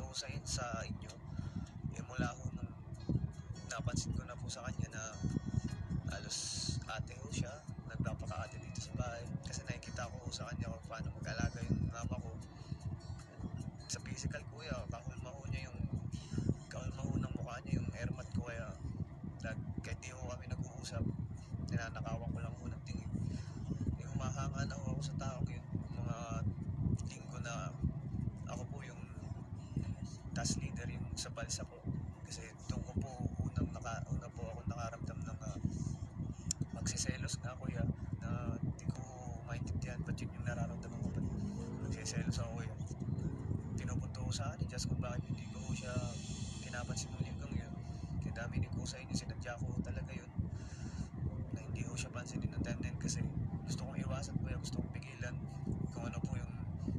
huhusayin sa inyo, mula ho nung napansin ko na po sa kanya na halos ate ho siya, nagpapaka-ate dito sa bahay. Kasi nakikita ko sa kanya kung paano mag-alaga yung mama ko. Sa physical kuya, kahulmaho ng mukha niya yung airmat ko, kaya kahit di ho kami nag-uusap, ninanakawan ko lang ho ng tingin. Humahanga na ho ako sa tao yun, mga linggo na ako po yung task leader yung sa balsa ko. Kasi doon ko po una po ako nakaramdam ng magsiselos nga kuya, na hindi ko maintindihan ba't yun yung nararamdaman ko, ba't magsiselos ako kuya. Pinupunto ko sa akin just kung bakit hindi ko siya pinapansin ng linggang yun. Kaya dami ko sa inyo, sinadya ko talaga yun na hindi ko siya pansinin ng time na yun, kasi gusto kong iwasan kuya, gusto kong pigilan.